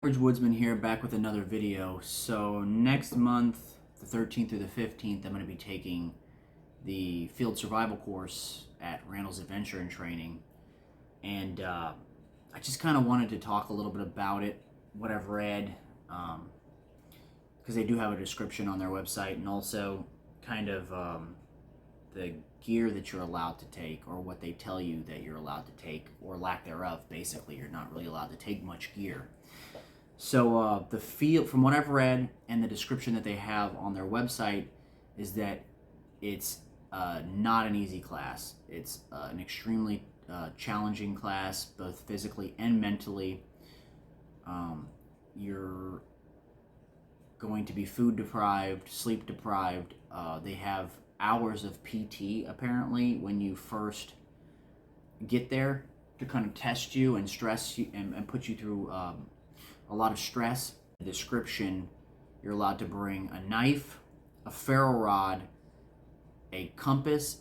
George Woodsman here, back with another video. So next month, the 13th through the 15th, I'm going to be taking the field survival course at Randall's Adventure and Training. And I just kind of wanted to talk a little bit about it, what I've read, because they do have a description on their website, and also kind of the gear that you're allowed to take, or what they tell you that you're allowed to take, or lack thereof. Basically, you're not really allowed to take much gear. So the field, from what I've read and the description that they have on their website, is that it's not an easy class. It's an extremely challenging class, both physically and mentally. You're going to be food deprived, sleep deprived. They have hours of PT apparently when you first get there to kind of test you and stress you and put you through a lot of stress. The description, you're allowed to bring a knife, a ferro rod, a compass,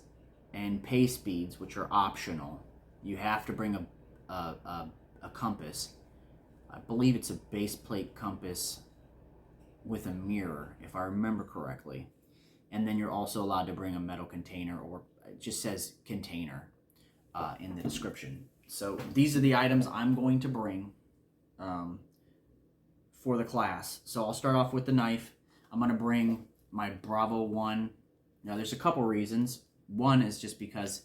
and pace beads, which are optional. You have to bring a compass. I believe it's a base plate compass with a mirror, if I remember correctly. And then you're also allowed to bring a metal container, or it just says container in the description. So these are the items I'm going to bring for the class. So I'll start off with the knife. I'm going to bring my Bravo 1. Now there's a couple reasons. One is just because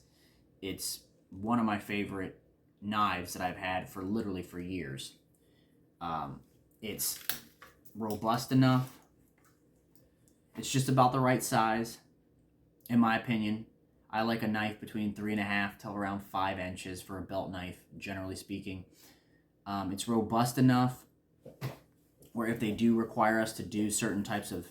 it's one of my favorite knives that I've had for literally for years. It's robust enough. It's just about the right size, in my opinion. I like a knife between 3.5 to around 5 inches for a belt knife, generally speaking. It's robust enough where if they do require us to do certain types of,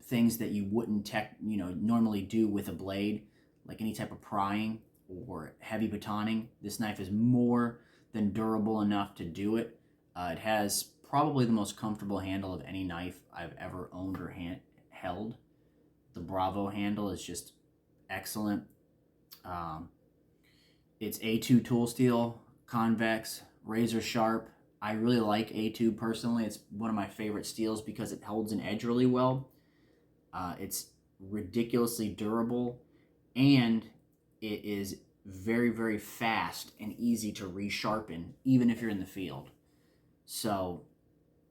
things that you wouldn't normally do with a blade, like any type of prying or heavy batoning, this knife is more than durable enough to do it. It has probably the most comfortable handle of any knife I've ever owned or held. The Bravo handle is just excellent. It's A2 tool steel, convex, razor sharp. I really like A2 personally. It's one of my favorite steels because it holds an edge really well. It's ridiculously durable, and it is very, very fast and easy to resharpen, even if you're in the field. So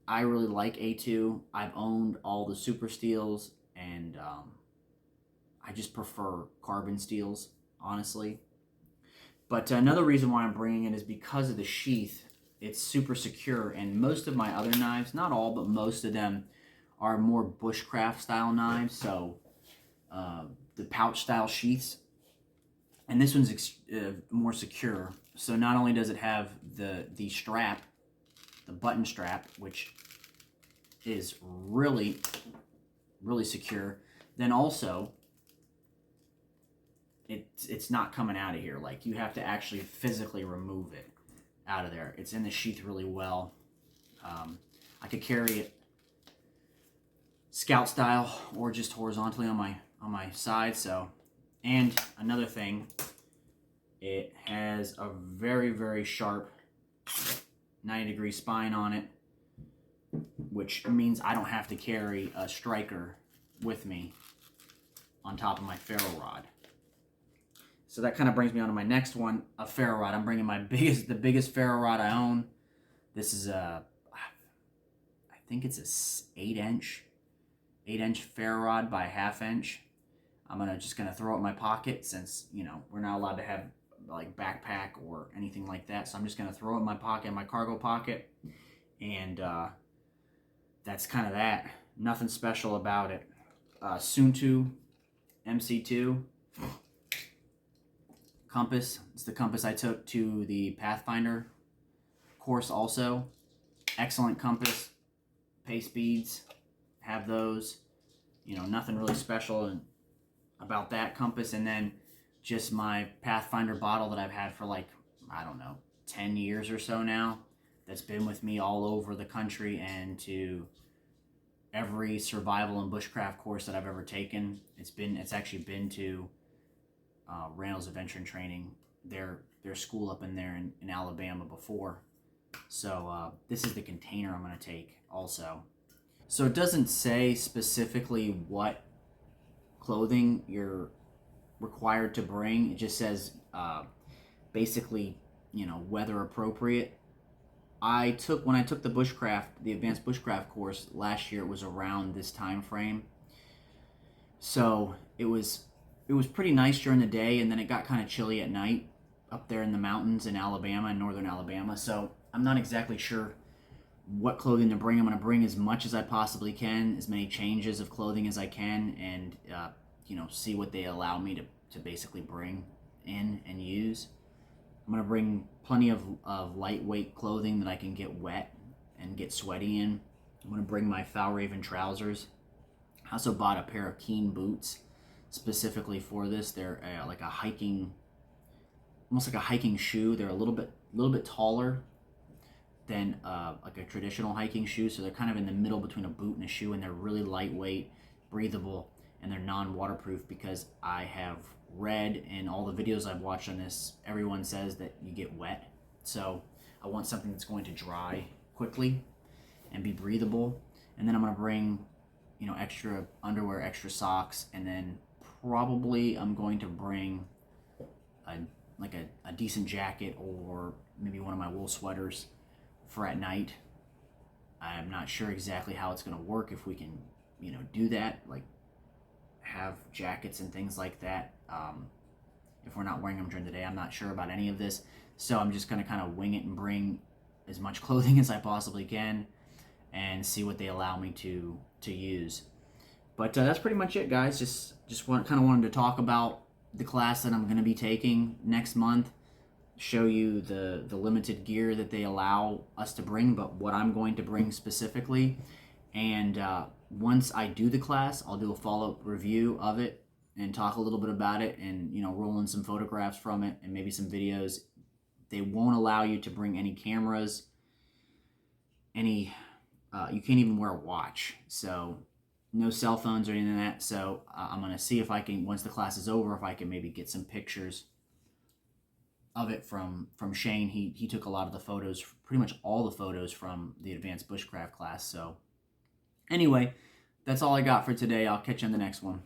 I really like A2. I've owned all the super steels, and I just prefer carbon steels, honestly. But another reason why I'm bringing it is because of the sheath. It's super secure, and most of my other knives, not all, but most of them, are more bushcraft style knives, so the pouch style sheaths. And this one's more secure. So not only does it have the strap, the button strap, which is really, really secure, then also it's not coming out of here. Like, you have to actually physically remove it out of there. It's in the sheath really well. I could carry it scout style or just horizontally on my side. So, and another thing, it has a very, very sharp 90-degree spine on it, which means I don't have to carry a striker with me on top of my ferro rod. So that kind of brings me on to my next one, a ferro rod. I'm bringing the biggest ferro rod I own. This is I think it's a 8-inch ferro rod by 1/2 inch. I'm just gonna throw it in my pocket since we're not allowed to have like backpack or anything like that. So I'm just gonna throw it in my pocket, in my cargo pocket, and that's kind of that. Nothing special about it. Suntu MC2. Compass. It's the compass I took to the Pathfinder course also. Excellent compass. Pace beads. Have those. Nothing really special about that compass. And then just my Pathfinder bottle that I've had for like, I don't know, 10 years or so now. That's been with me all over the country and to every survival and bushcraft course that I've ever taken. It's actually been to Randall's Adventure and Training, their school up in there in Alabama before. So this is the container I'm going to take also. So it doesn't say specifically what clothing you're required to bring. It just says basically, weather appropriate. When I took the advanced bushcraft course last year, it was around this time frame. So it was pretty nice during the day, and then it got kind of chilly at night up there in the mountains in Alabama, in northern Alabama. So I'm not exactly sure what clothing to bring. I'm going to bring as much as I possibly can, as many changes of clothing as I can, and see what they allow me to basically bring in and use. I'm going to bring plenty of lightweight clothing that I can get wet and get sweaty in. I'm going to bring my Falraven trousers. I also bought a pair of Keen boots specifically for this. They're like a hiking, almost like a hiking shoe. They're a little bit taller than like a traditional hiking shoe, so they're kind of in the middle between a boot and a shoe, and they're really lightweight, breathable, and they're non-waterproof because I have read in all the videos I've watched on this, everyone says that you get wet. So I want something that's going to dry quickly and be breathable. And then I'm going to bring extra underwear, extra socks, and then probably I'm going to bring a decent jacket or maybe one of my wool sweaters for at night. I'm not sure exactly how it's going to work, if we can do that, like have jackets and things like that, if we're not wearing them during the day. I'm not sure about any of this, so I'm just going to kind of wing it and bring as much clothing as I possibly can and see what they allow me to use. But that's pretty much it, guys. Just kind of wanted to talk about the class that I'm going to be taking next month, show you the limited gear that they allow us to bring, but what I'm going to bring specifically. And once I do the class, I'll do a follow-up review of it and talk a little bit about it, and roll in some photographs from it and maybe some videos. They won't allow you to bring any cameras, you can't even wear a watch, so no cell phones or anything like that. So I'm going to see if I can, once the class is over, if I can maybe get some pictures of it from Shane. He took a lot of the photos, pretty much all the photos from the advanced bushcraft class. So anyway, that's all I got for today. I'll catch you on the next one.